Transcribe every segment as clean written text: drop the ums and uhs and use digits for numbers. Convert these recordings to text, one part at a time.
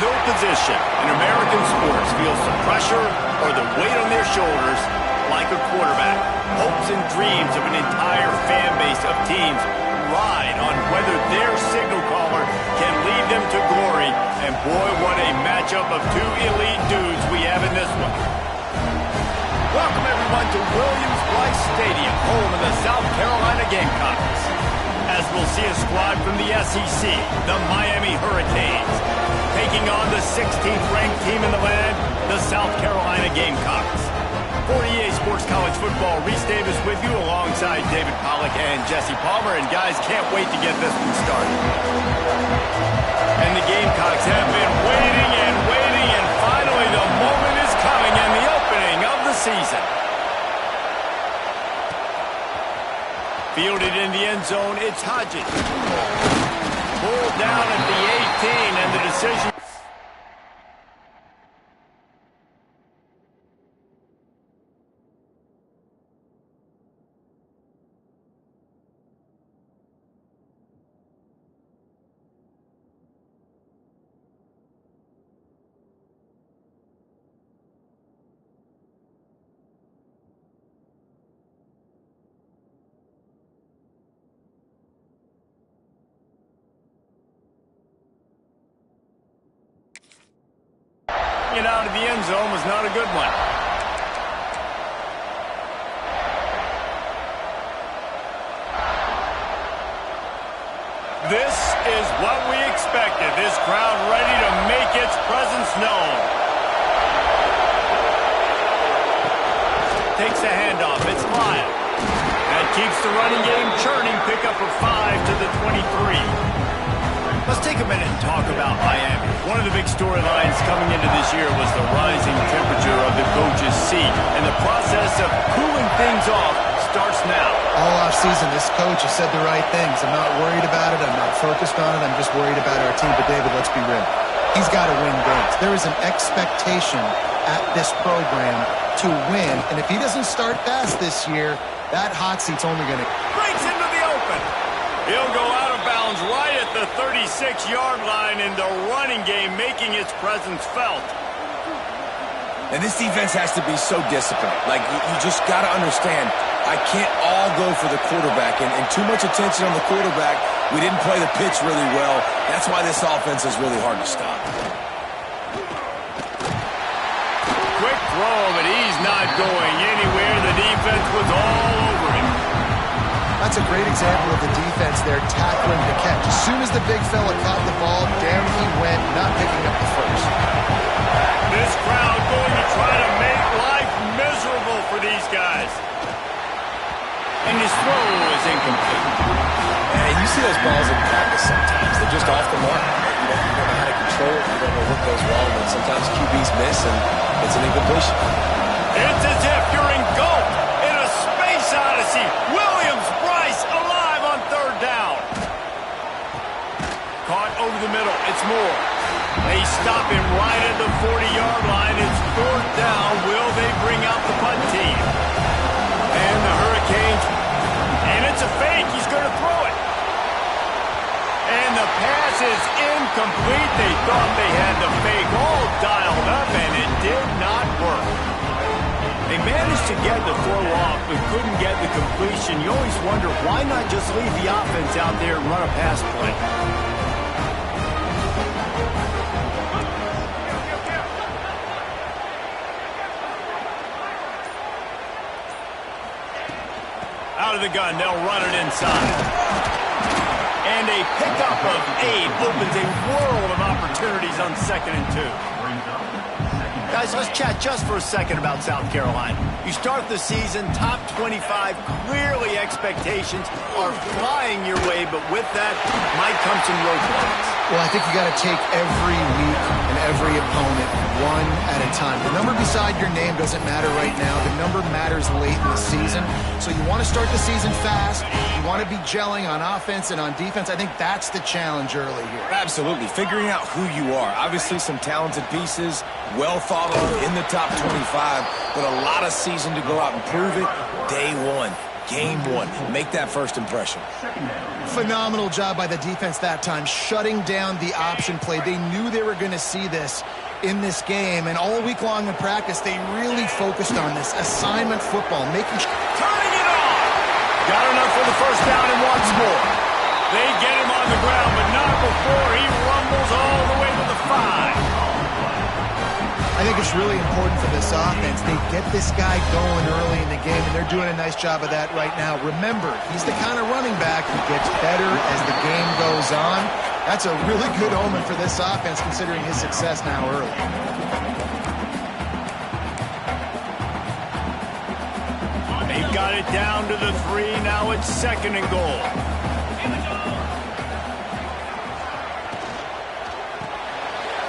No position in American sports feels the pressure or the weight on their shoulders like a quarterback. Hopes and dreams of an entire fan base of teams ride on whether their signal caller can lead them to glory. And boy, what a matchup of two elite dudes we have in this one. Welcome everyone to Williams-Brice Stadium, home of the South Carolina Gamecocks. As we'll see a squad from the SEC, the Miami Hurricanes, taking on the 16th ranked team in the land, the South Carolina Gamecocks. 48 Sports College Football, Reese Davis with you alongside David Pollack and Jesse Palmer. And guys, can't wait to get this one started. And the Gamecocks have been waiting and waiting, and finally the moment is coming and the opening of the season. Fielded in the end zone, it's Hodges. Pulled down at the 18, and the decision. It out of the end zone was not a good one. expected. This crowd ready to make its presence known. Takes the handoff. It's Lyle. That keeps the running game churning. Pickup of 5 to the 23. Let's take a minute and talk about Miami. One of the big storylines coming into this year was the rising temperature of the coach's seat. And the process of cooling things off starts now. All offseason, this coach has said the right things. I'm not worried about it. I'm not focused on it. I'm just worried about our team. But, David, let's be real. He's got to win games. There is an expectation at this program to win. And if he doesn't start fast this year, that hot seat's only going to... Breaks into the open. He'll go out of bounds right at the 36-yard line in the running game, making its presence felt. And this defense has to be so disciplined. Like, you just got to understand, I can't all go for the quarterback. And too much attention on the quarterback. We didn't play the pitch really well. That's why this offense is really hard to stop. Quick throw, but he's not going anywhere. The defense was all over him. That's a great example of the defense there tackling the catch. As soon as the big fella caught the ball, down he went, not picking up the first. This crowd going to try to make life miserable for these guys. And his throw is incomplete. And you see those balls in practice sometimes. They're just off the mark. You don't know how to control it. You don't know what goes wrong. And sometimes QBs miss, and it's an incompletion. It's as if you're engulfed in a space odyssey. Williams-Brice alive on third down. Caught over the middle. It's Moore. They stop him right at the 40-yard line. It's fourth down. Will they bring out the punt team? And the Hurricanes. And it's a fake. He's going to throw it. And the pass is incomplete. They thought they had the fake all dialed up, and it did not work. They managed to get the throw off, but couldn't get the completion. You always wonder, why not just leave the offense out there and run a pass play? Out of the gun, they'll run it inside. And a pickup of 8 opens a world of opportunities on 2nd and 2. Guys, let's chat just for a second about South Carolina. You start the season, top 25, clearly expectations are flying your way, but with that might come some roadblocks. Well, I think you got to take every week and every opponent one at a time. The number beside your name doesn't matter right now. The number matters late in the season. So you want to start the season fast. You want to be gelling on offense and on defense. I think that's the challenge early here. Absolutely. Figuring out who you are. Obviously some talented pieces, well thought of in the top 25, but a lot of season to go out and prove it. Day one. Game one. Make that first impression. Phenomenal job by the defense that time, shutting down the option play. They knew they were going to see this in this game, and all week long in practice, they really focused on this assignment football, making sure. Turning it on! Got enough for the first down and once more. They get him on the ground, but not before he rumbles all the way to the 5. I think it's really important for this offense. They get this guy going early in the game, and they're doing a nice job of that right now. Remember, he's the kind of running back who gets better as the game goes on. That's a really good omen for this offense, considering his success now early. They've got it down to the 3. Now it's 2nd and goal.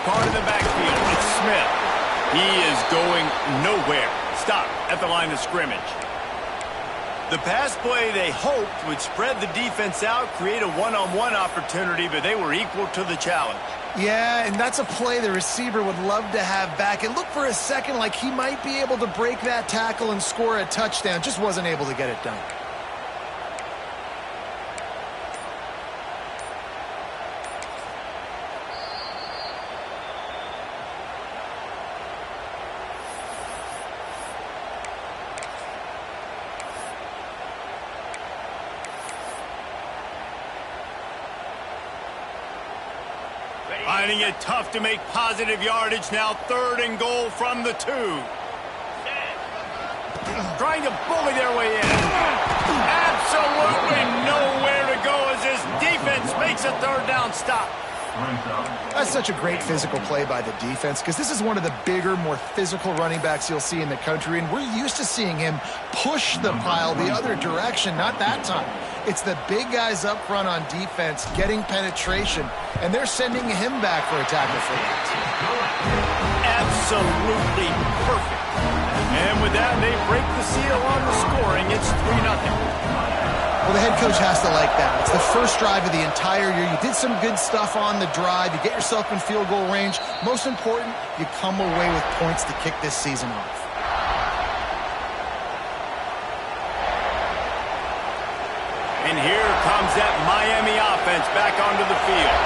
Part of the backfield. It's Smith. He is going nowhere. Stop at the line of scrimmage. The pass play they hoped would spread the defense out, create a one-on-one opportunity, but they were equal to the challenge. Yeah, and that's a play the receiver would love to have back. It looked for a second like he might be able to break that tackle and score a touchdown. Just wasn't able to get it done. Finding it tough to make positive yardage now. 3rd and goal from the 2. Trying to bully their way in. Absolutely nowhere to go as this defense makes a 3rd down stop. That's such a great physical play by the defense because this is one of the bigger, more physical running backs you'll see in the country, and we're used to seeing him push the pile the other direction. Not that time. It's the big guys up front on defense getting penetration, and they're sending him back for a tackle for that. Absolutely perfect. And with that, they break the seal on the scoring. It's 3-0. Well, the head coach has to like that. It's the first drive of the entire year. You did some good stuff on the drive. You get yourself in field goal range. Most important, you come away with points to kick this season off. And here comes that Miami offense back onto the field.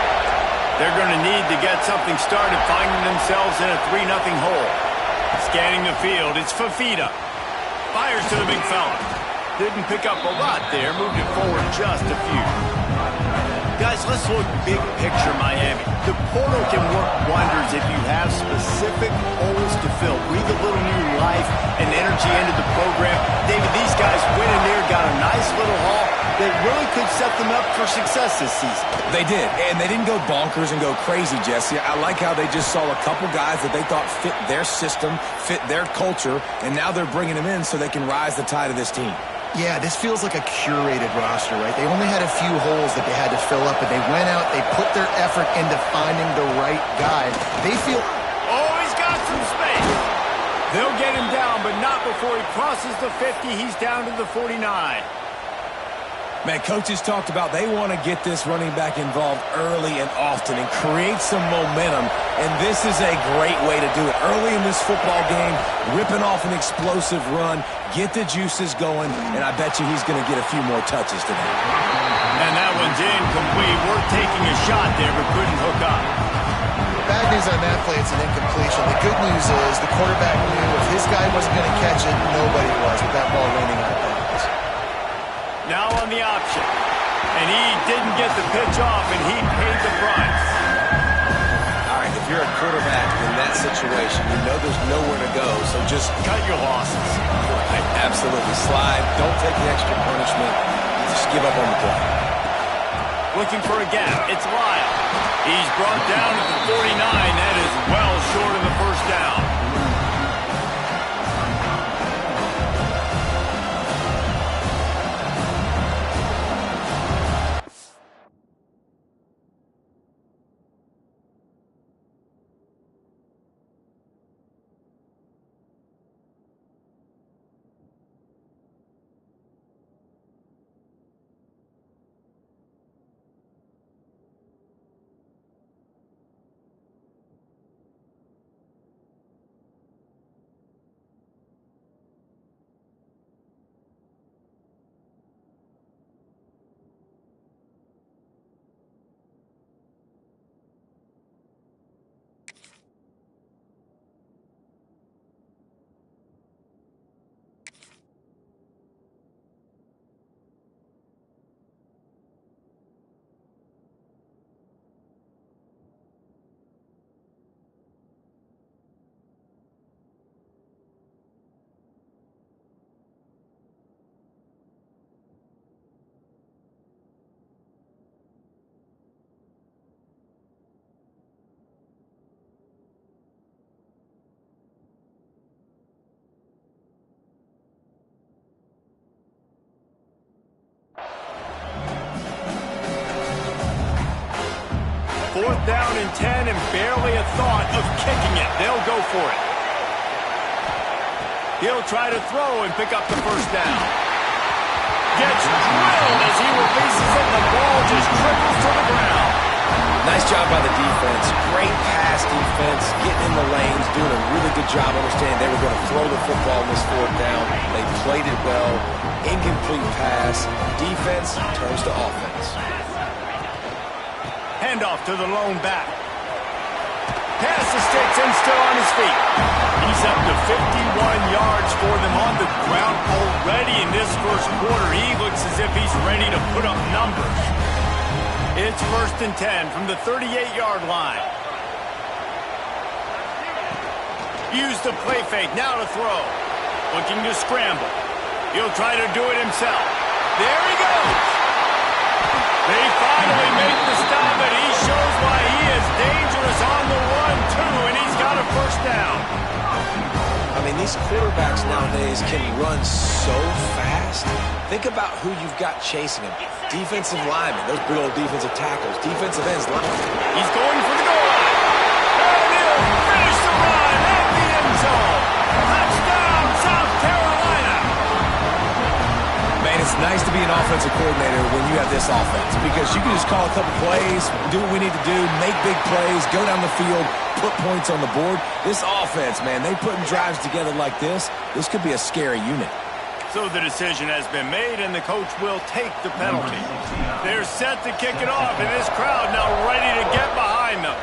They're going to need to get something started, finding themselves in a 3-0 hole. Scanning the field, it's Fafita. Fires to the big fella. Didn't pick up a lot there, moved it forward just a few. Guys, let's look big picture Miami. The portal can work wonders if you have specific holes to fill. Breathe a little new life and energy into the program. David, these guys went in there, got a nice little haul that really could set them up for success this season. They did, and they didn't go bonkers and go crazy, Jesse. I like how they just saw a couple guys that they thought fit their system, fit their culture, and now they're bringing them in so they can rise the tide of this team. Yeah, this feels like a curated roster, right? They only had a few holes that they had to fill up, and they went out, they put their effort into finding the right guy. They feel... Oh, he's got some space. They'll get him down, but not before he crosses the 50. He's down to the 49. Man, coaches talked about they want to get this running back involved early and often and create some momentum, and this is a great way to do it. Early in this football game, ripping off an explosive run, get the juices going, and I bet you he's going to get a few more touches today. And that one's incomplete. We're taking a shot there, but couldn't hook up. Bad news on that play, it's an incompletion. The good news is the quarterback knew if his guy wasn't going to catch it, nobody was with that ball raining out of bounds. Now on the option. And he didn't get the pitch off, and he paid the price. All right, if you're a quarterback in that situation, you know there's nowhere to go, so just cut your losses. Right, absolutely. Slide. Don't take the extra punishment. Just give up on the play. Looking for a gap. It's Lyle. He's brought down at the 49. That is well short of the first down. Fourth down and 10 and barely a thought of kicking it. They'll go for it. He'll try to throw and pick up the first down. Gets drilled as he releases it. The ball just triples to the ground. Nice job by the defense. Great pass defense, getting in the lanes, doing a really good job understanding they were going to throw the football in this fourth down. They played it well. Incomplete pass. Defense turns to offense. Handoff to the lone back. Pass the sticks and still on his feet. He's up to 51 yards for them on the ground already in this first quarter. He looks as if he's ready to put up numbers. It's 1st and 10 from the 38-yard line. Use the play fake, now to throw. Looking to scramble. He'll try to do it himself. There he goes. They finally make the stop, and he shows why he down. I mean, these quarterbacks nowadays can run so fast. Think about who you've got chasing him. Defensive linemen, those big old defensive tackles, defensive ends. He's going for the goal line. And he'll finish the run at the end zone. Touchdown, South Carolina. Man, it's nice to be an offensive coordinator when you have this offense because you can just call a couple plays, do what we need to do, make big plays, go down the field, put points on the board. This offense, man, they putting drives together like this could be a scary unit. So the decision has been made, and the coach will take the penalty. They're set to kick it off, and this crowd now ready to get behind them.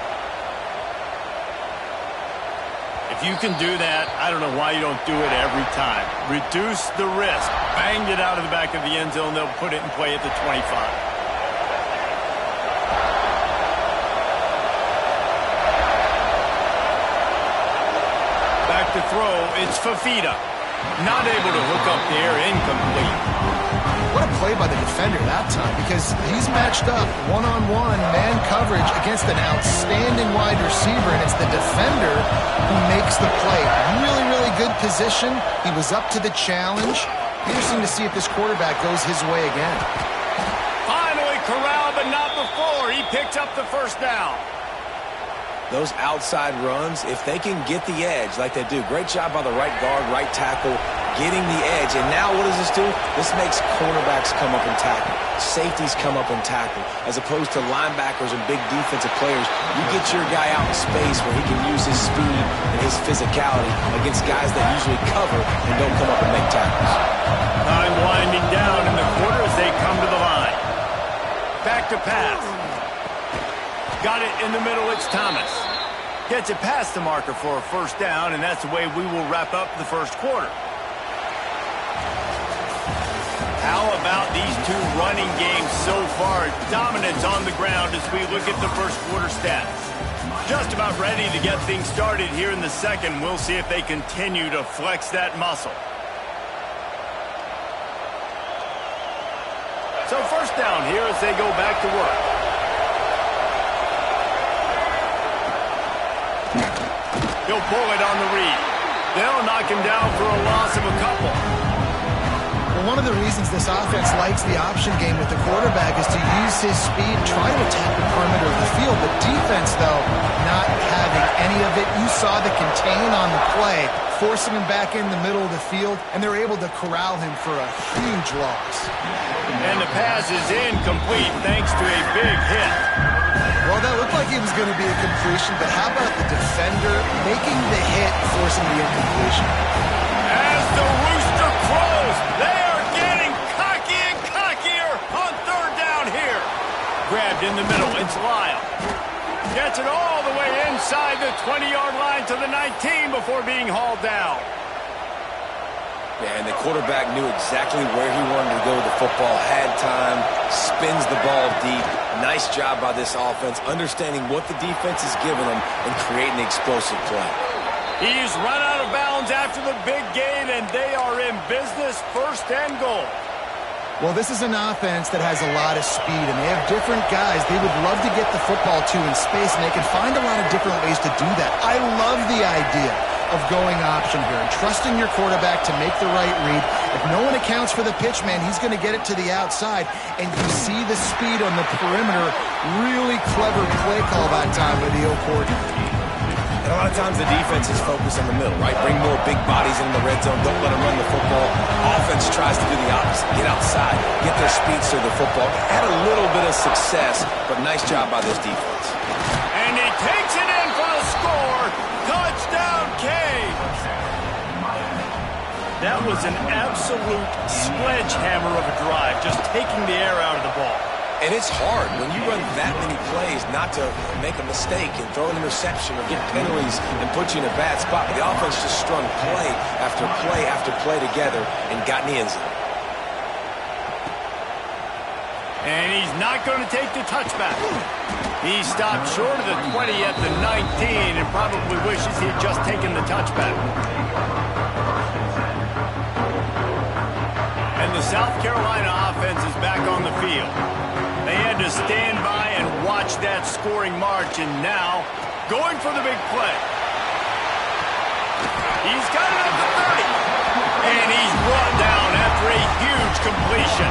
If you can do that, I don't know why you don't do it every time. Reduce the risk. Banged it out of the back of the end zone. They'll put it in play at the 25. Back to throw. It's Fafita. Not able to hook up there, incomplete. What a play by the defender that time, because he's matched up one-on-one man coverage against an outstanding wide receiver, and it's the defender who makes the play. Really, really good position. He was up to the challenge. Interesting to see if this quarterback goes his way again. Finally corralled, but not before. He picked up the first down. Those outside runs, if they can get the edge like they do, great job by the right guard, right tackle, getting the edge. And now what does this do? This makes cornerbacks come up and tackle. Safeties come up and tackle. As opposed to linebackers and big defensive players, you get your guy out in space where he can use his speed and his physicality against guys that usually cover and don't come up and make tackles. Time winding down in the quarter as they come to the line. Back to pass. Got it in the middle, it's Thomas. Gets it past the marker for a first down, and that's the way we will wrap up the first quarter. How about these two running games so far? Dominance on the ground as we look at the first quarter stats. Just about ready to get things started here in the second. We'll see if they continue to flex that muscle. So first down here as they go back to work. He'll pull it on the read. They'll knock him down for a loss of a couple. Well, one of the reasons this offense likes the option game with the quarterback is to use his speed, try to attack the perimeter of the field. The defense, though, not having any of it. You saw the contain on the play, forcing him back in the middle of the field, and they're able to corral him for a huge loss. And the pass is incomplete thanks to a big hit. Well, that looked like it was going to be a completion, but how about the defender making the hit, forcing the incompletion? As the rooster crows, they are getting cocky and cockier on third down here. Grabbed in the middle, it's Lyle. Gets it all the way inside the 20-yard line to the 19 before being hauled down. Yeah, and the quarterback knew exactly where he wanted to go with the football, had time, spins the ball deep. Nice job by this offense, understanding what the defense is giving them and creating the explosive play. He's run out of bounds after the big gain, and they are in business, first and goal. Well, this is an offense that has a lot of speed, and they have different guys they would love to get the football to in space, and they can find a lot of different ways to do that. I love the idea of going option here and trusting your quarterback to make the right read. If no one accounts for the pitch, man, he's going to get it to the outside, and you see the speed on the perimeter. Really clever play call that time by the coordinator. And a lot of times the defense is focused on the middle, right? Bring more big bodies in the red zone. Don't let them run the football. Offense tries to do the opposite. Get outside. Get their speedster the football. Had a little bit of success, but nice job by this defense. And he takes it in for the score. Touchdown, Cade. That was an absolute sledgehammer of a drive, just taking the air out of the ball. And it's hard when you run that many plays not to make a mistake and throw an interception or get penalties and put you in a bad spot. But the offense just strung play after play after play together and got in the end zone. And he's not going to take the touchback. He stopped short of the 20 at the 19 and probably wishes he had just taken the touchback. And the South Carolina offense is back on the field. They had to stand by and watch that scoring march, and now going for the big play. He's got it at the 30. And he's brought down after a huge completion.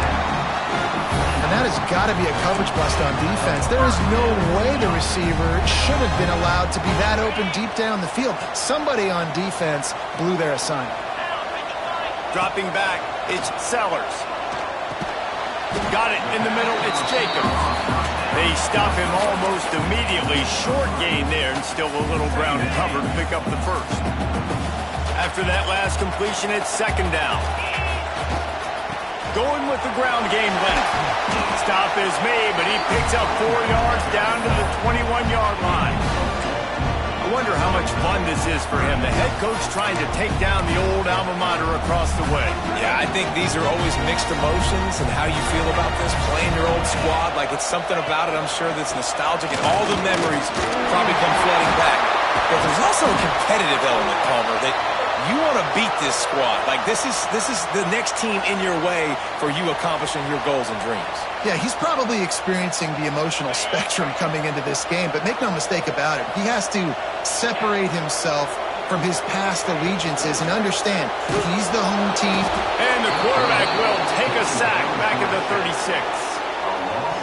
And that has got to be a coverage bust on defense. There is no way the receiver should have been allowed to be that open deep down the field. Somebody on defense blew their assignment. Dropping back, it's Sellers. Got it in the middle, it's Jacobs. They stop him almost immediately. Short gain there, and still a little ground cover to pick up the first. After that last completion, it's second down. Going with the ground game left. Stop is made, but he picks up 4 yards down to the 21-yard line. I wonder how much fun this is for him. The head coach trying to take down the old alma mater across the way. Yeah, I think these are always mixed emotions and how you feel about this, playing your old squad. Like, it's something about it, I'm sure, that's nostalgic, and all the memories probably come flooding back. But there's also a competitive element, Palmer, that you want to beat this squad. Like, this is the next team in your way for you accomplishing your goals and dreams. Yeah, he's probably experiencing the emotional spectrum coming into this game, but make no mistake about it, he has to separate himself from his past allegiances and understand he's the home team. And the quarterback will take a sack back at the 36.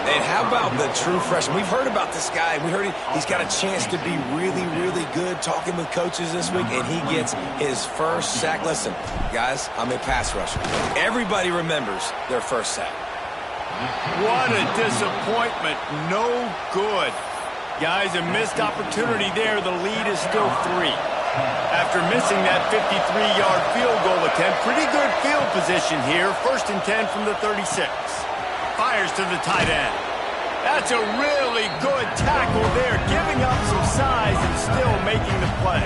And how about the true freshman? We've heard about this guy. We heard he's got a chance to be really, really good, talking with coaches this week, and he gets his first sack. Listen, guys, I'm a pass rusher. Everybody remembers their first sack. What a disappointment. No good. Guys, a missed opportunity there. The lead is still 3. After missing that 53-yard field goal attempt, pretty good field position here. 1st and 10 from the 36. Fires to the tight end. That's a really good tackle there, giving up some size and still making the play.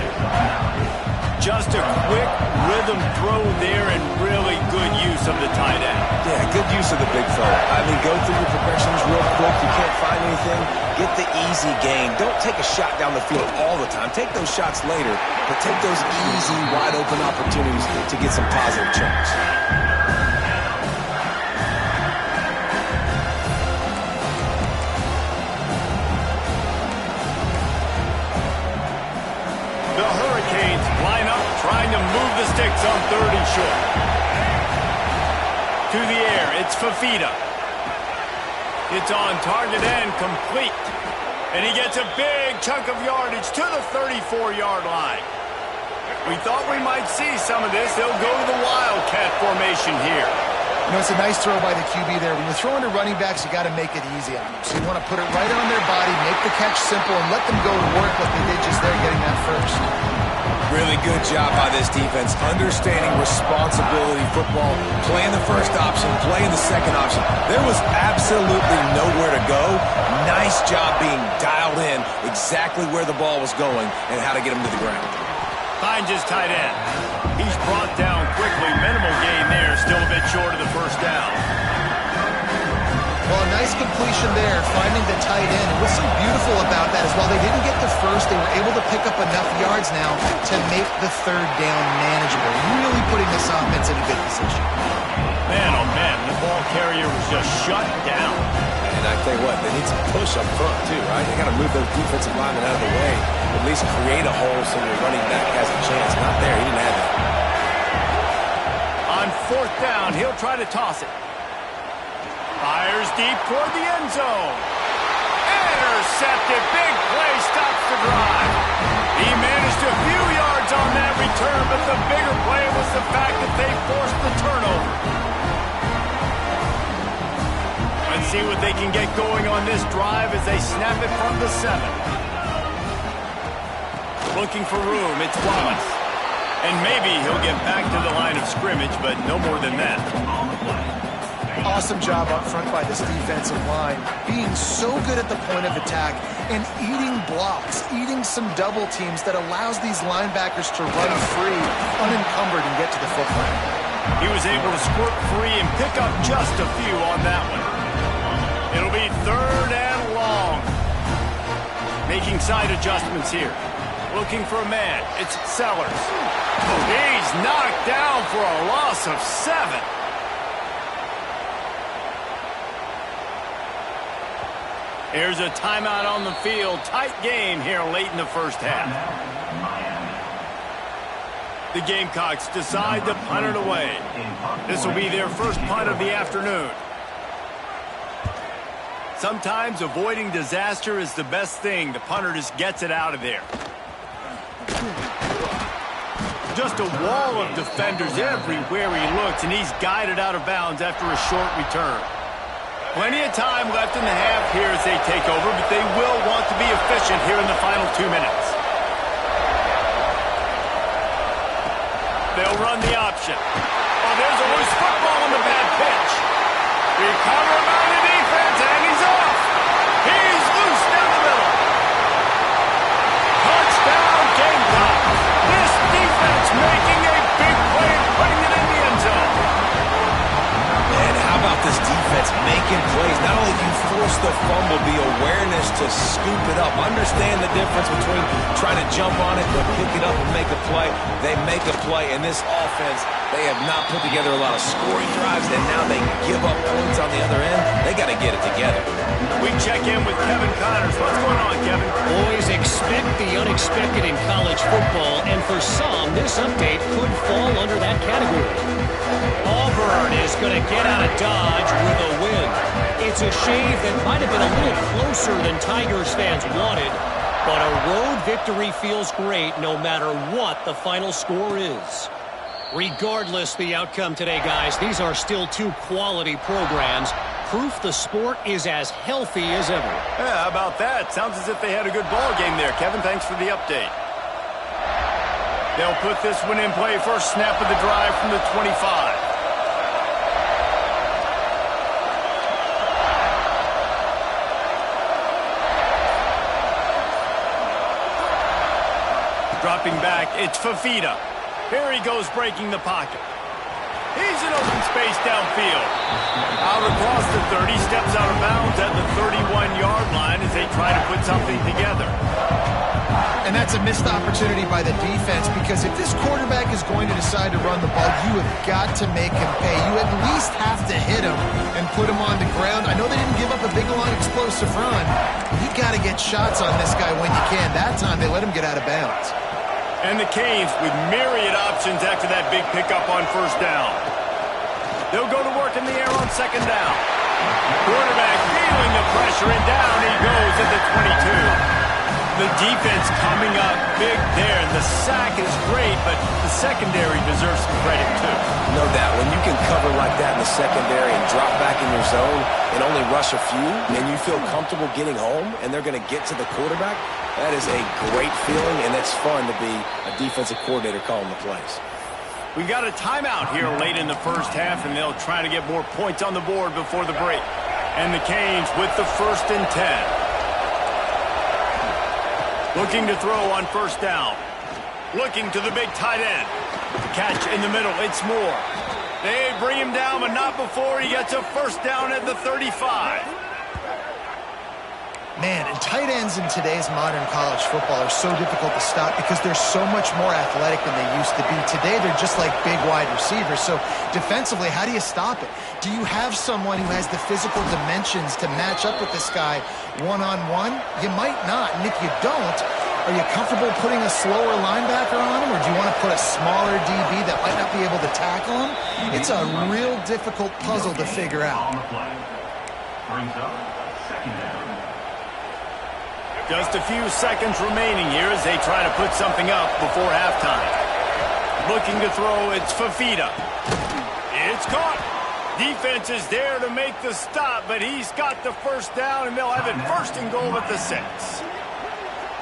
Just a quick rhythm throw there and really good use of the tight end. Yeah, good use of the big fella. I mean, go through your progressions real quick. You can't find anything, get the easy gain. Don't take a shot down the field all the time. Take those shots later, but take those easy, wide-open opportunities to get some positive chunks. The Hurricanes line up, trying to move the sticks on 3rd and short. To the air, it's Fafita. It's on target and complete. And he gets a big chunk of yardage to the 34-yard line. We thought we might see some of this. They'll go to the Wildcat formation here. You know, it's a nice throw by the QB there. When you're throwing to running backs, you got to make it easy on them. So you want to put it right on their body, make the catch simple, and let them go to work like they did just there getting that first. Really good job by this defense, understanding responsibility football, playing the first option, playing the second option. There was absolutely nowhere to go. Nice job being dialed in exactly where the ball was going and how to get him to the ground. Finds his tight end. He's brought down quickly. Minimal gain there. Still a bit short of the first down. Well, a nice completion there, finding the tight end. And what's so beautiful about that is while they didn't get the first, they were able to pick up enough yards now to make the 3rd down manageable. Really putting this offense in a good position. Man, oh man, the ball carrier was just shut down. And I tell you what, they need some push up front too, right? They got to move those defensive linemen out of the way, at least create a hole so your running back has a chance. Not there, he didn't have it. On 4th down, he'll try to toss it. Fires deep toward the end zone. Intercepted. Big play stops the drive. He managed a few yards on that return, but the bigger play was the fact that they forced the turnover. Let's see what they can get going on this drive as they snap it from the 7. Looking for room, it's Wallace. And maybe he'll get back to the line of scrimmage, but no more than that. Awesome job up front by this defensive line, being so good at the point of attack and eating blocks, eating some double teams that allows these linebackers to run free, unencumbered, and get to the football. He was able to squirt free and pick up just a few on that one. It'll be 3rd and long. Making side adjustments here. Looking for a man. It's Sellers. He's knocked down for a loss of 7. Here's a timeout on the field. Tight game here late in the first half. The Gamecocks decide to punt it away. This will be their first punt of the afternoon. Sometimes avoiding disaster is the best thing. The punter just gets it out of there. Just a wall of defenders everywhere he looks, and he's guided out of bounds after a short return. Plenty of time left in the half here as they take over, but they will want to be efficient here in the final 2 minutes. They'll run the option. Oh, there's always football on the bad pitch. They cover him out of defense, and he's off. He's loose down the middle. Touchdown, Gamecocks. This defense making a big play and putting it in the end zone. And how about this defense making plays? Not only do you force the fumble, the awareness to scoop it up. Understand the difference between trying to jump on it, but pick it up and make a play. They make a play. In this offense, they have not put together a lot of scoring drives, and now they give up points on the other end. They got to get it together. We check in with Kevin Connors. What's going on, Kevin? Always expect the unexpected in college football, and for some, this update could fall under that category. Auburn is going to get out of Dodge with a win. It's a shave that might have been a little closer than Tigers fans wanted, but a road victory feels great no matter what the final score is. Regardless the outcome today, guys, these are still two quality programs. Proof the sport is as healthy as ever. Yeah, how about that? Sounds as if they had a good ball game there. Kevin, thanks for the update. They'll put this one in play. First snap of the drive from the 25. Dropping back, it's Fafita. Here he goes breaking the pocket. He's in open space downfield. Out across the 30, steps out of bounds at the 31-yard line as they try to put something together. And that's a missed opportunity by the defense, because if this quarterback is going to decide to run the ball, you have got to make him pay. You at least have to hit him and put him on the ground. I know they didn't give up a big, long, explosive run, but you got to get shots on this guy when you can. That time they let him get out of bounds. And the Canes with myriad options after that big pickup on first down. They'll go to work in the air on second down. Quarterback feeling the pressure, and down he goes at the 22. The defense coming up big there. The sack is great, but the secondary deserves some credit too. No doubt. When you can cover like that in the secondary and drop back in your zone and only rush a few, and you feel comfortable getting home, and they're going to get to the quarterback, that is a great feeling, and it's fun to be a defensive coordinator calling the plays. We got a timeout here late in the first half, and they'll try to get more points on the board before the break. And the Canes with the 1st and 10. Looking to throw on first down. Looking to the big tight end. The catch in the middle, it's Moore. They bring him down, but not before he gets a first down at the 35. Man, and tight ends in today's modern college football are so difficult to stop because they're so much more athletic than they used to be. Today, they're just like big wide receivers. So defensively, how do you stop it? Do you have someone who has the physical dimensions to match up with this guy one-on-one? You might not. And if you don't, are you comfortable putting a slower linebacker on him, or do you want to put a smaller DB that might not be able to tackle him? It's a real difficult puzzle to figure out. Just a few seconds remaining here as they try to put something up before halftime. Looking to throw, it's Fafita. It's caught. Defense is there to make the stop, but he's got the first down, and they'll have it 1st and goal at the 6.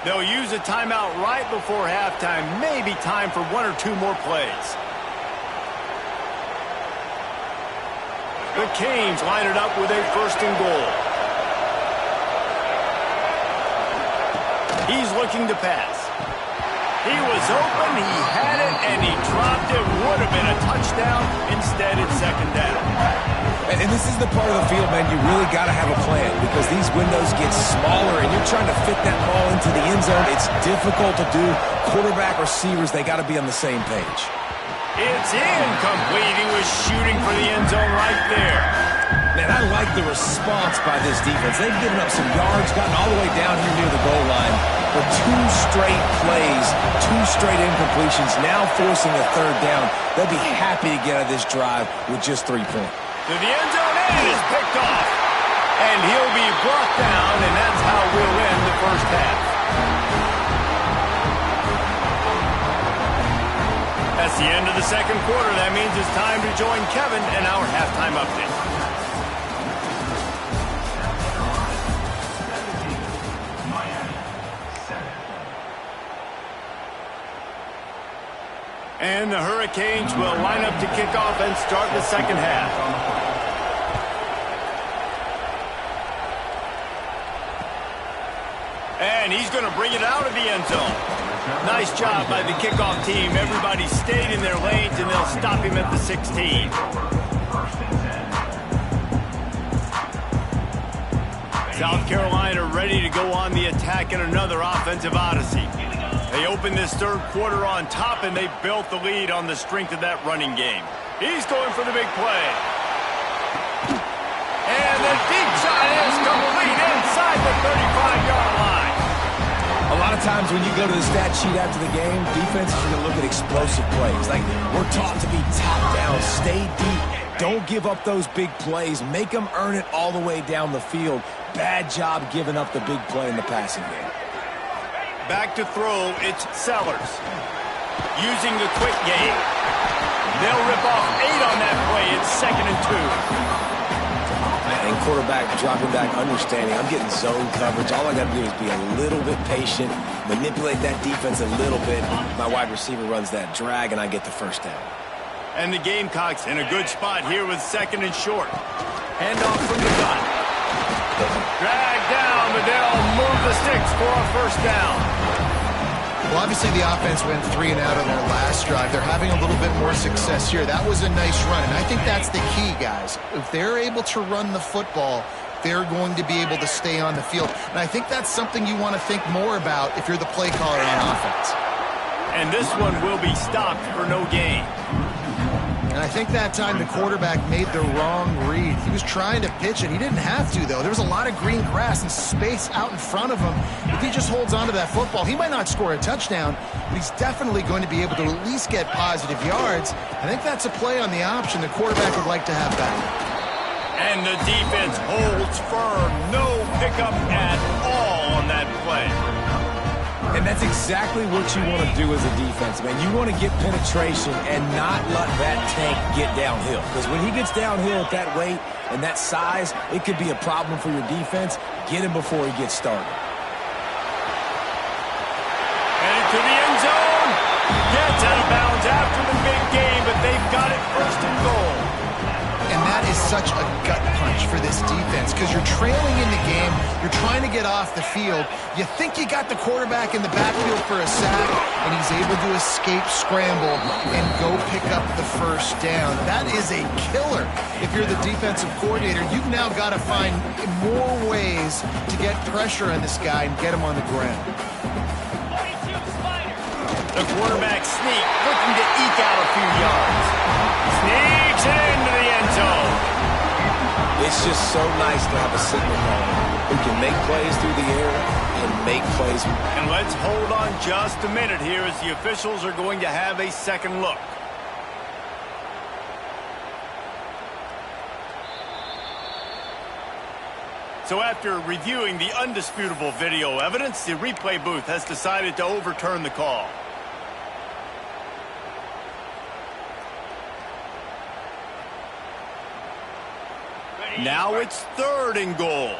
They'll use a timeout right before halftime. Maybe time for 1 or 2 more plays. The Canes line it up with a 1st and goal. He's looking to pass. He was open, he had it, and he dropped it. Would have been a touchdown. Instead, it's 2nd down. And this is the part of the field, man, you really got to have a plan, because these windows get smaller and you're trying to fit that ball into the end zone. It's difficult to do. Quarterback, receivers, they got to be on the same page. It's incomplete. He was shooting for the end zone right there. Man, I like the response by this defense. They've given up some yards, gotten all the way down here near the goal line. For 2 straight plays, 2 straight incompletions, now forcing a 3rd down. They'll be happy to get out of this drive with just 3 points. To the end zone, and it is picked off. And he'll be brought down, and that's how we'll end the first half. That's the end of the second quarter. That means it's time to join Kevin in our halftime update. And the Hurricanes will line up to kick off and start the second half. And he's going to bring it out of the end zone. Nice job by the kickoff team. Everybody stayed in their lanes, and they'll stop him at the 16. South Carolina ready to go on the attack in another offensive odyssey. They opened this third quarter on top, and they built the lead on the strength of that running game. He's going for the big play. And the deep shot is complete inside the 35-yard line. A lot of times when you go to the stat sheet after the game, defenses are going to look at explosive plays. Like, we're taught to be top down, stay deep. Don't give up those big plays. Make them earn it all the way down the field. Bad job giving up the big play in the passing game. Back to throw, it's Sellers. Using the quick game. They'll rip off 8 on that play. It's 2nd and 2. And quarterback dropping back, understanding I'm getting zone coverage. All I got to do is be a little bit patient, manipulate that defense a little bit. My wide receiver runs that drag, and I get the first down. And the Gamecocks in a good spot here with 2nd and short. Handoff from the gun. Drag down, but they'll move the sticks for a first down. Well, obviously the offense went 3 and out on their last drive. They're having a little bit more success here. That was a nice run, and I think that's the key, guys. If they're able to run the football, they're going to be able to stay on the field. And I think that's something you want to think more about if you're the play caller on offense. And this one will be stopped for no gain. And I think that time the quarterback made the wrong read. He was trying to pitch it. He didn't have to, though. There was a lot of green grass and space out in front of him. If he just holds on to that football, he might not score a touchdown, but he's definitely going to be able to at least get positive yards. I think that's a play on the option the quarterback would like to have back. And the defense holds firm. No pickup at all on that play. And that's exactly what you want to do as a defense, man. You want to get penetration and not let that tank get downhill. Because when he gets downhill at that weight and that size, it could be a problem for your defense. Get him before he gets started. Headed to the end zone. Gets out of bounds after the big game, but they've got it 1st and goal. And that is such a gut punch for this defense because you're trailing in the game. You're trying to get off the field. You think you got the quarterback in the backfield for a sack, and he's able to escape scramble and go pick up the first down. That is a killer. If you're the defensive coordinator, you've now got to find more ways to get pressure on this guy and get him on the ground. The quarterback sneak, looking to eke out a few yards. Sneaks it into the end zone. It's just so nice to have a signal caller who can make plays through the air and make plays. And let's hold on just a minute here as the officials are going to have a second look. So after reviewing the undisputable video evidence, the replay booth has decided to overturn the call. Now it's 3rd and goal.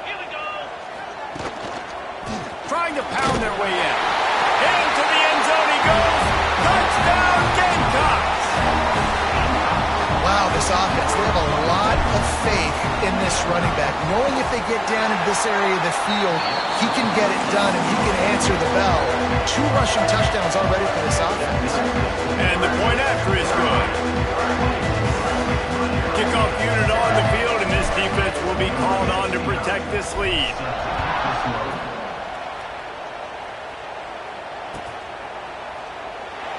Here we go. Trying to pound their way in. Into the end zone he goes. Touchdown, Gamecocks. Wow, this offense, they have a lot of faith in this running back. Knowing if they get down into this area of the field, he can get it done and he can answer the bell. 2 rushing touchdowns already for this offense. And the point after is good. Kickoff unit on the field, and this defense will be called on to protect this lead.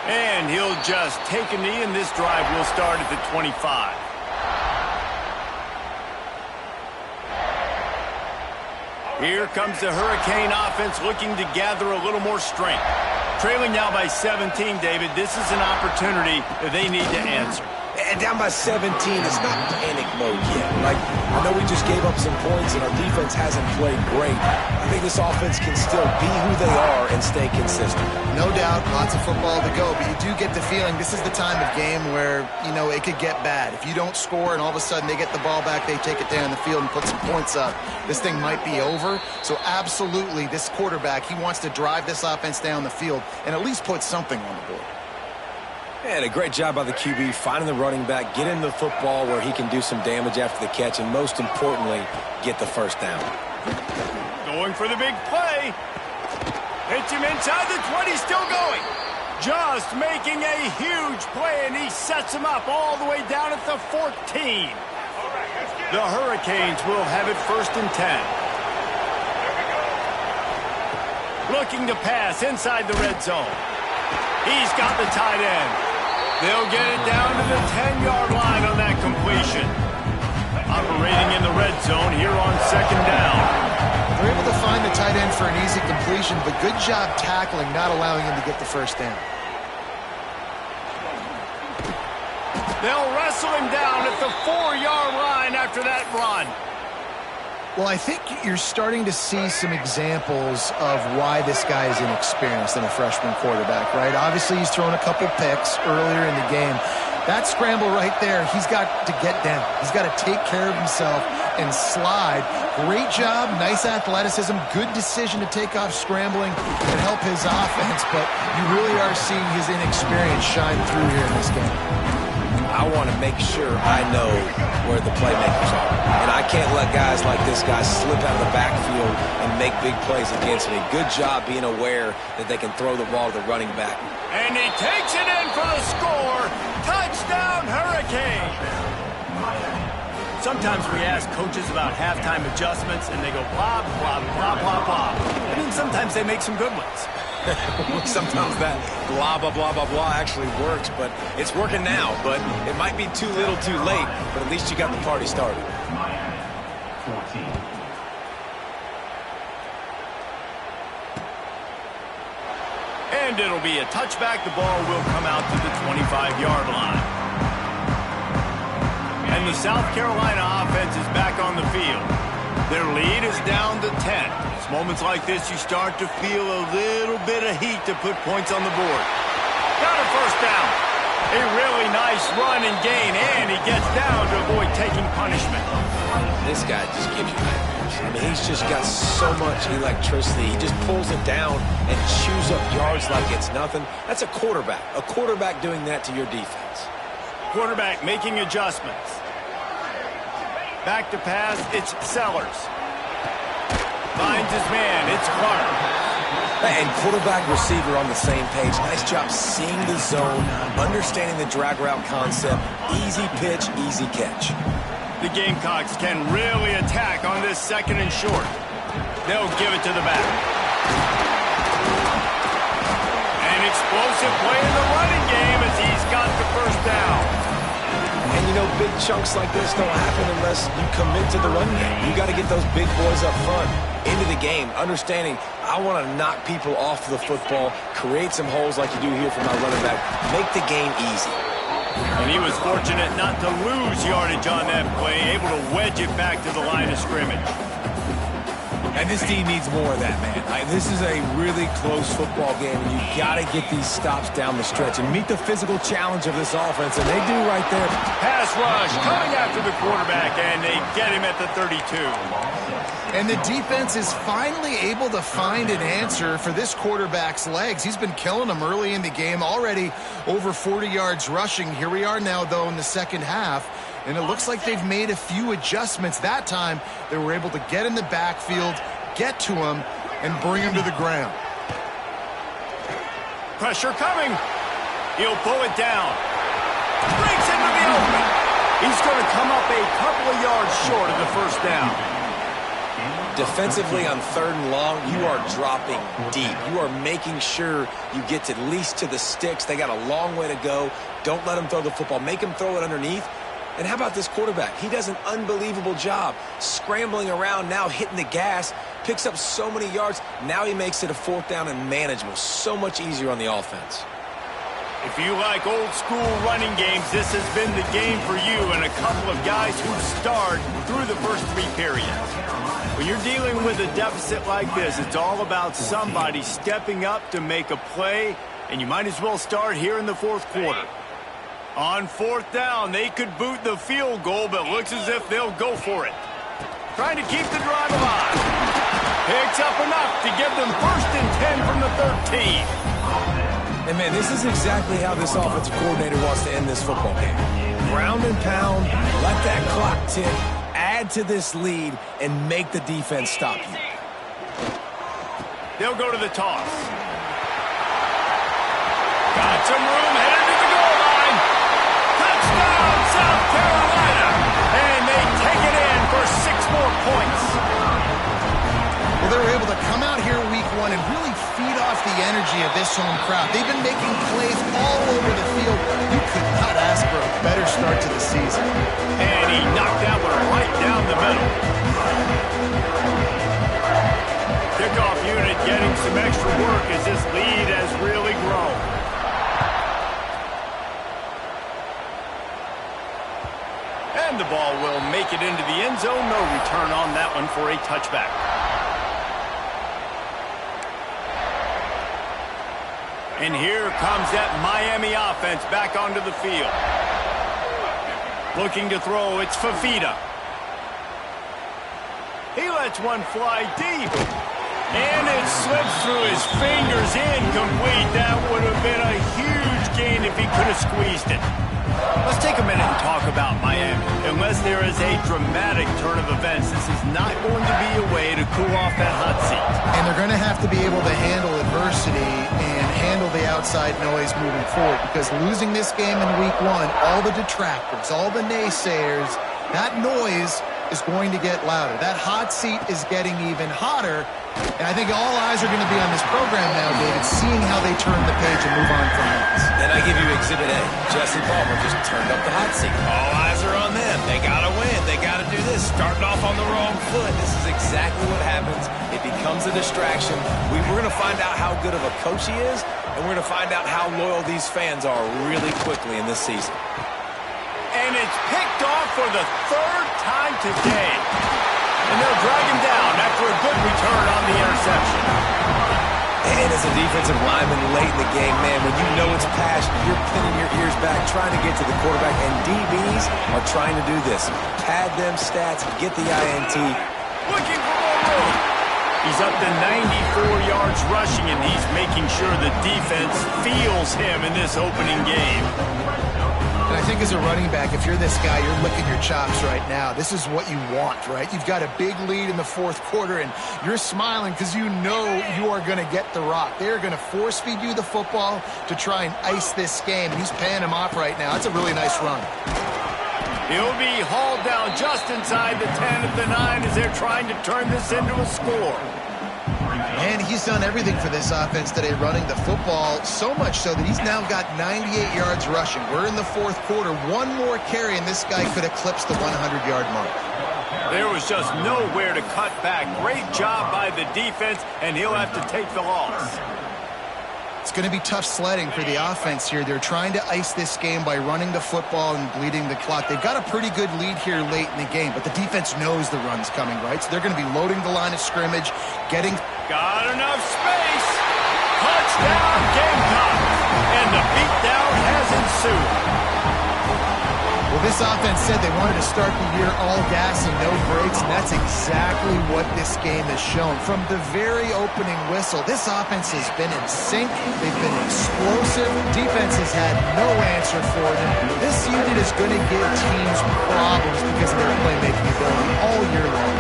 And he'll just take a knee, and this drive will start at the 25. Here comes the Hurricane offense looking to gather a little more strength. Trailing now by 17, David. This is an opportunity that they need to answer. And down by 17, it's not panic mode yet. Like, I know we just gave up some points and our defense hasn't played great. I think this offense can still be who they are and stay consistent. No doubt, lots of football to go, but you do get the feeling this is the time of game where, you know, it could get bad. If you don't score and all of a sudden they get the ball back, they take it down the field and put some points up, this thing might be over. So absolutely, this quarterback, he wants to drive this offense down the field and at least put something on the board. And a great job by the QB finding the running back, get him the football where he can do some damage after the catch, and most importantly, get the first down. Going for the big play. Hits him inside the 20, still going. Just making a huge play, and he sets him up all the way down at the 14. The Hurricanes will have it 1st and 10. Looking to pass inside the red zone. He's got the tight end. They'll get it down to the 10-yard line on that completion. Operating in the red zone here on 2nd down. They're able to find the tight end for an easy completion, but good job tackling, not allowing him to get the first down. They'll wrestle him down at the 4-yard line after that run. Well, I think you're starting to see some examples of why this guy is inexperienced in a freshman quarterback, right? Obviously, he's thrown a couple picks earlier in the game. That scramble right there, he's got to get down. He's got to take care of himself and slide. Great job, nice athleticism, good decision to take off scrambling and help his offense, but you really are seeing his inexperience shine through here in this game. I want to make sure I know where the playmakers are. And I can't let guys like this guy slip out of the backfield and make big plays against me. Good job being aware that they can throw the ball to the running back. And he takes it in for the score. Touchdown, Hurricane. Sometimes we ask coaches about halftime adjustments, and they go blah, blah, blah, blah, blah. I mean, sometimes they make some good ones. Sometimes that blah, blah, blah, blah, blah actually works, but it's working now. But it might be too little too late, but at least you got the party started. And it'll be a touchback. The ball will come out to the 25-yard line. And the South Carolina offense is back on the field. Their lead is down to 10. It's moments like this you start to feel a little bit of heat to put points on the board. Got a first down. A really nice run and gain, and he gets down to avoid taking punishment. This guy just gives you nightmares. I mean, he's just got so much electricity. He just pulls it down and chews up yards like it's nothing. That's a quarterback. A quarterback doing that to your defense. Quarterback making adjustments. Back to pass, it's Sellers. Finds his man, it's Clark. And quarterback receiver on the same page. Nice job seeing the zone, understanding the drag route concept. Easy pitch, easy catch. The Gamecocks can really attack on this 2nd and short. They'll give it to the back. An explosive play in the running game as he's got the first down. And, you know, big chunks like this don't happen unless you commit to the run game. You got to get those big boys up front into the game, understanding I want to knock people off the football, create some holes like you do here for my running back, make the game easy. And he was fortunate not to lose yardage on that play, able to wedge it back to the line of scrimmage. And this team needs more of that, man. This is a really close football game, and you got to get these stops down the stretch and meet the physical challenge of this offense, and they do right there. Pass rush coming after the quarterback, and they get him at the 32. And the defense is finally able to find an answer for this quarterback's legs. He's been killing them early in the game, already over 40 yards rushing. Here we are now, though, in the 2nd half. And it looks like they've made a few adjustments. That time, they were able to get in the backfield, get to him, and bring him to the ground. Pressure coming. He'll pull it down. Breaks into the open. He's going to come up a couple of yards short of the first down. Defensively on 3rd and long, you are dropping deep. You are making sure you get at least to the sticks. They got a long way to go. Don't let them throw the football. Make them throw it underneath. And how about this quarterback? He does an unbelievable job scrambling around now, hitting the gas. picks up so many yards. Now he makes it a 4th down and manageable. So much easier on the offense. If you like old-school running games, this has been the game for you and a couple of guys who starred through the first 3 periods. When you're dealing with a deficit like this, it's all about somebody stepping up to make a play, and you might as well start here in the 4th quarter. On 4th down, they could boot the field goal, but looks as if they'll go for it. Trying to keep the drive alive. Picks up enough to give them 1st and 10 from the 13. And, man, this is exactly how this offensive coordinator wants to end this football game. Ground and pound, let that clock tick, add to this lead, and make the defense stop you. They'll go to the toss. Got some room, headed to the goal line. Touchdown, South Carolina. And they take it in for 6 more points. Well, they were able to come out here week 1 and really feed off the energy of this home crowd. They've been making plays all over the field. You could not ask for a better start to the season. And he knocked that one right down the middle. Kickoff unit getting some extra work as this lead has really grown. And the ball will make it into the end zone. No return on that one for a touchback. And here comes that Miami offense back onto the field. Looking to throw, it's Fafita. He lets one fly deep. And it slips through his fingers, incomplete. That would have been a huge gain if he could have squeezed it. Let's take a minute and talk about Miami. Unless there is a dramatic turn of events, this is not going to be a way to cool off that hot seat. And they're going to have to be able to handle adversity and handle the outside noise moving forward, because losing this game in week 1, all the detractors, all the naysayers, that noise is going to get louder. That hot seat is getting even hotter, and I think all eyes are going to be on this program now, David, seeing how they turn the page and move on from this. Then I give you Exhibit A. Jesse Palmer just turned up the hot seat. All eyes are on them. They got to win. They got to do this. Starting off on the wrong foot. This is exactly what happens. It becomes a distraction. We're going to find out how good of a coach he is, and we're going to find out how loyal these fans are really quickly in this season. And it's picked off for the 3rd time today. And they'll drag him down after a good return on the interception. And as a defensive lineman late in the game, man, when you know it's past, you're pinning your ears back, trying to get to the quarterback, and DBs are trying to do this. Pad them stats, get the INT. Looking for more room. He's up to 94 yards rushing, and he's making sure the defense feels him in this opening game. And I think as a running back, if you're this guy, you're licking your chops right now. This is what you want, right? You've got a big lead in the 4th quarter, and you're smiling because you know you are going to get the rock. They're going to force feed you the football to try and ice this game. He's paying him off right now. That's a really nice run. He'll be hauled down just inside the 10 at the 9 as they're trying to turn this into a score. And he's done everything for this offense today, running the football, so much so that he's now got 98 yards rushing. We're in the 4th quarter. One more carry, and this guy could eclipse the 100-yard mark. There was just nowhere to cut back. Great job by the defense, and he'll have to take the loss. It's going to be tough sledding for the offense here. They're trying to ice this game by running the football and bleeding the clock. They've got a pretty good lead here late in the game, but the defense knows the run's coming, right? So they're going to be loading the line of scrimmage, getting... Got enough space. Touchdown, Gamecocks. And the beatdown has ensued. Well, this offense said they wanted to start the year all gas and no brakes, and that's exactly what this game has shown. From the very opening whistle, this offense has been in sync. They've been explosive. Defense has had no answer for them. This unit is going to give teams problems because of their playmaking ability all year long.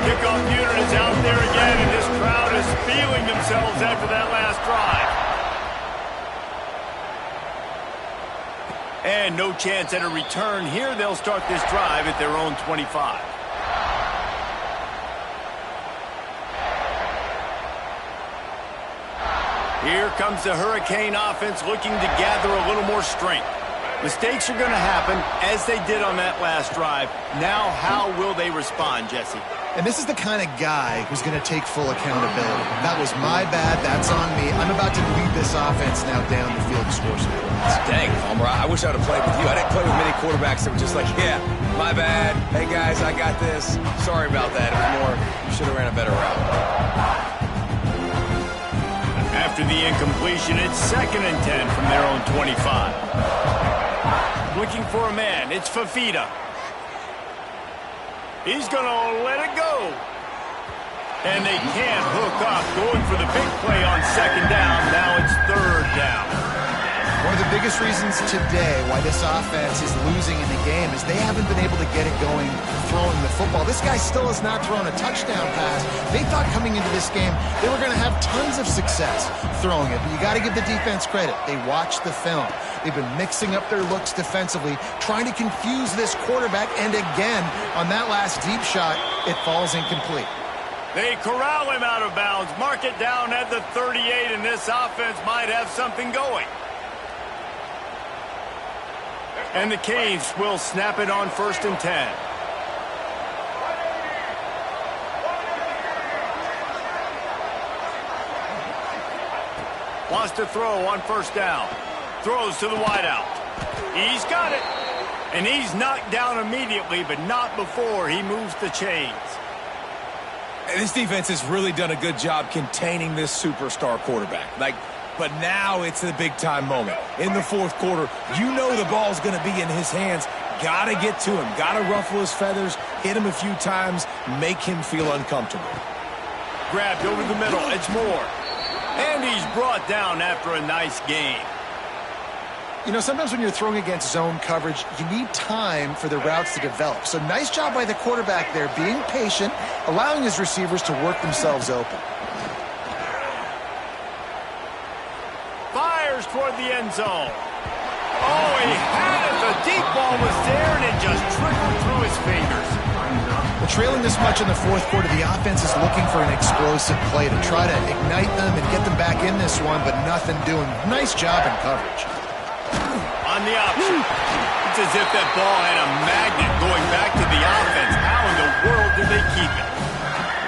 Kickoff unit is out there again, and this crowd is feeling themselves after that last drive. And no chance at a return here. They'll start this drive at their own 25. Here comes the Hurricane offense looking to gather a little more strength. Mistakes are going to happen, as they did on that last drive. Now, how will they respond, Jesse? And this is the kind of guy who's going to take full accountability. That was my bad. That's on me. I'm about to lead this offense now down the field to score some points. Dang, Palmer, I wish I would have played with you. I didn't play with many quarterbacks that were just like, yeah, my bad. Hey, guys, I got this. Sorry about that. It was more, you should have ran a better route. After the incompletion, it's 2nd and 10 from their own 25. Looking for a man. It's Fafita. He's going to let it go. And they can't hook up. Going for the big play on 2nd down. Now it's 3rd down. One of the biggest reasons today why this offense is losing in the game is they haven't been able to get it going throwing the football. This guy still has not thrown a touchdown pass. They thought coming into this game they were going to have tons of success throwing it. But you got to give the defense credit. They watched the film. They've been mixing up their looks defensively, trying to confuse this quarterback. And again, on that last deep shot, it falls incomplete. They corral him out of bounds. Mark it down at the 38, and this offense might have something going. And the Canes will snap it on 1st and 10. Wants to throw on 1st down. Throws to the wideout. He's got it. And he's knocked down immediately, but not before he moves the chains. And this defense has really done a good job containing this superstar quarterback. But now it's the big-time moment. In the 4th quarter, you know the ball's going to be in his hands. Got to get to him. Got to ruffle his feathers, hit him a few times, make him feel uncomfortable. Grabbed over the middle. It's Moore. And he's brought down after a nice gain. You know, sometimes when you're throwing against zone coverage, you need time for the routes to develop. So nice job by the quarterback there, being patient, allowing his receivers to work themselves open. Fires toward the end zone. Oh, he had it. The deep ball was there, and it just trickled through his fingers. Well, trailing this much in the 4th quarter, the offense is looking for an explosive play to try to ignite them and get them back in this one, but nothing doing. Nice job in coverage. On the option. It's as if that ball had a magnet going back to the offense. How in the world did they keep it?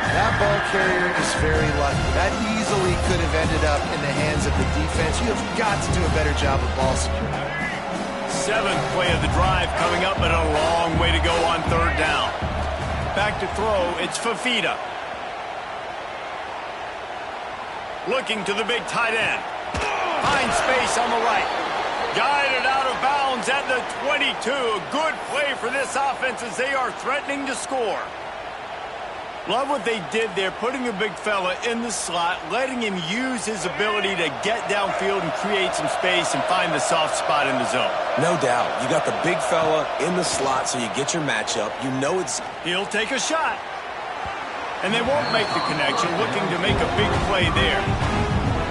That ball carrier is very lucky. That easily could have ended up in the hands of the defense. You have got to do a better job of ball security. 7th play of the drive coming up, but a long way to go on 3rd down. Back to throw, it's Fafita. Looking to the big tight end. Finds space on the right. Guided out of bounds at the 22. A good play for this offense as they are threatening to score. Love what they did there, putting a big fella in the slot, letting him use his ability to get downfield and create some space and find the soft spot in the zone. No doubt. You got the big fella in the slot, so you get your matchup. You know it's... He'll take a shot. And they won't make the connection, looking to make a big play there.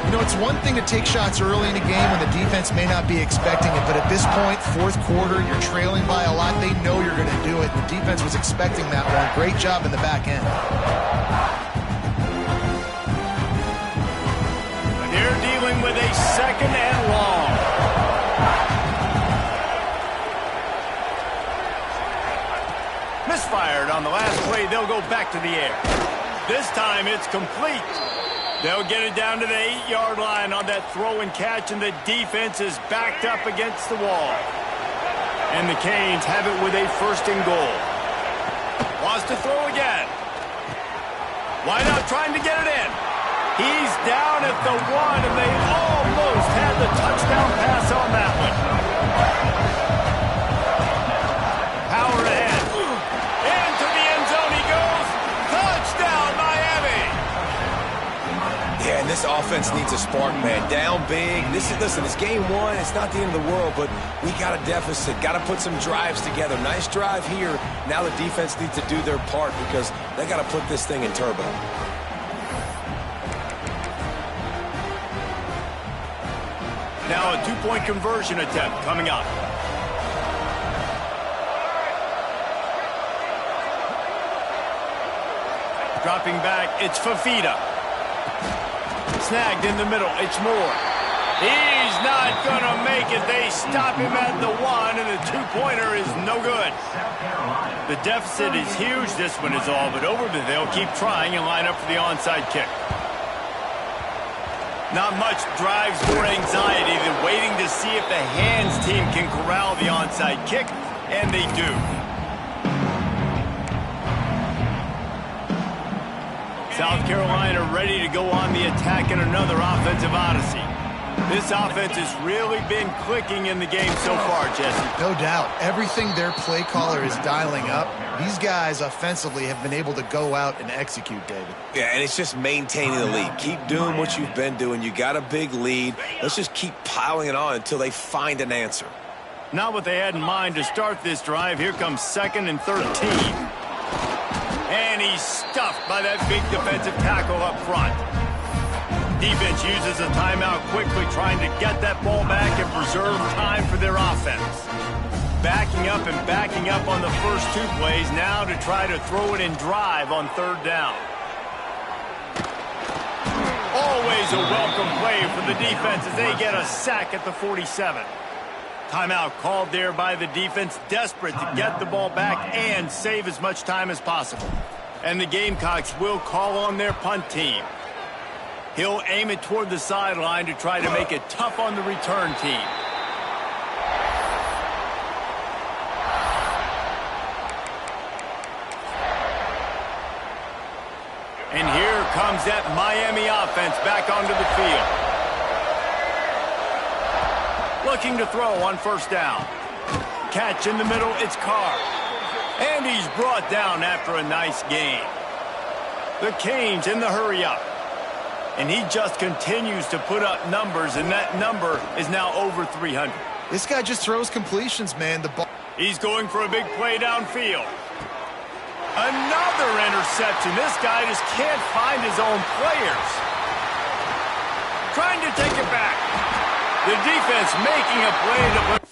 You know, it's one thing to take shots early in a game when the defense may not be expecting it, but at this point, 4th quarter, you're trailing by a lot. They know you're going to do it. The defense was expecting that one. Great job in the back end. They're dealing with a 2nd and long. Misfired on the last play. They'll go back to the air. This time it's complete. They'll get it down to the 8-yard line on that throw and catch, and the defense is backed up against the wall. And the Canes have it with a 1st and goal. Wants to throw again. Why not trying to get it in? He's down at the 1, and they almost had the touchdown pass on that one. Power ahead. Into the end zone he goes. Touchdown, Miami. Yeah, and this offense needs a spark, man. Down big. Listen, it's game 1. It's not the end of the world, but we got a deficit. Got to put some drives together. Nice drive here. Now the defense needs to do their part because they got to put this thing in turbo. Now a 2-point conversion attempt coming up. Dropping back, it's Fafita. Snagged in the middle, it's Moore. He's not going to make it. They stop him at the 1, and the two-pointer is no good. The deficit is huge. This one is all but over, but they'll keep trying and line up for the onside kick. Not much drives more anxiety than waiting to see if the hands team can corral the onside kick, and they do. South Carolina ready to go on the attack in another offensive odyssey. This offense has really been clicking in the game so far, Jesse. No doubt. Everything their play caller is dialing up, these guys offensively have been able to go out and execute, David. Yeah, and it's just maintaining the lead. Keep doing what you've been doing. You got a big lead. Let's just keep piling it on until they find an answer. Not what they had in mind to start this drive. Here comes 2nd and 13. And he's stuffed by that big defensive tackle up front. Defense uses a timeout quickly, trying to get that ball back and preserve time for their offense. Backing up and backing up on the first 2 plays now to try to throw it in drive on 3rd down. Always a welcome play for the defense as they get a sack at the 47. Timeout called there by the defense, desperate to get the ball back and save as much time as possible. And the Gamecocks will call on their punt team. He'll aim it toward the sideline to try to make it tough on the return team. And here comes that Miami offense back onto the field. Looking to throw on 1st down. Catch in the middle, it's Carr. And he's brought down after a nice gain. The Canes in the hurry-up. And he just continues to put up numbers, and that number is now over 300. This guy just throws completions, man. The ball. He's going for a big play downfield. Another interception. This guy just can't find his own players. Trying to take it back. The defense making a play to put